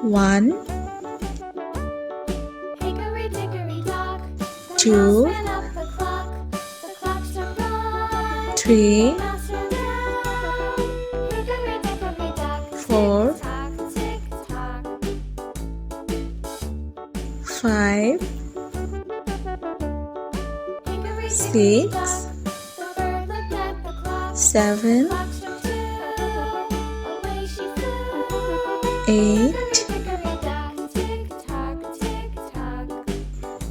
1, Hickory dickory dock, the 2, mouse ran up the clock struck one. 3, The mouse ran down. Hickory dickory dock, 4, tick tock, 5, hickory 6, dickory dock, the bird looked at the clock. 7, Clock struck two, away she flew. 8, Hickory dock, tick tock,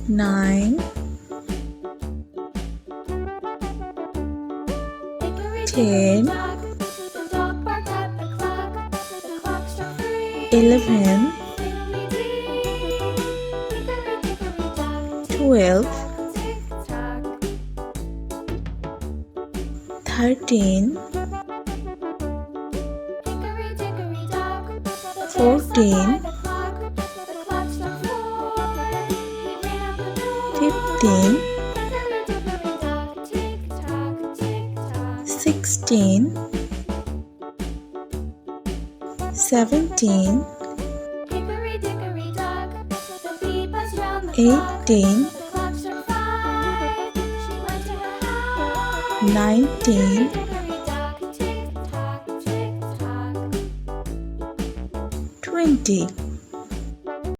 9, hickory 10, dickory dock, the dog barked at the clock struck 3. 11, 12, 13, 14, 15, 16, 17, 18, 19, 20.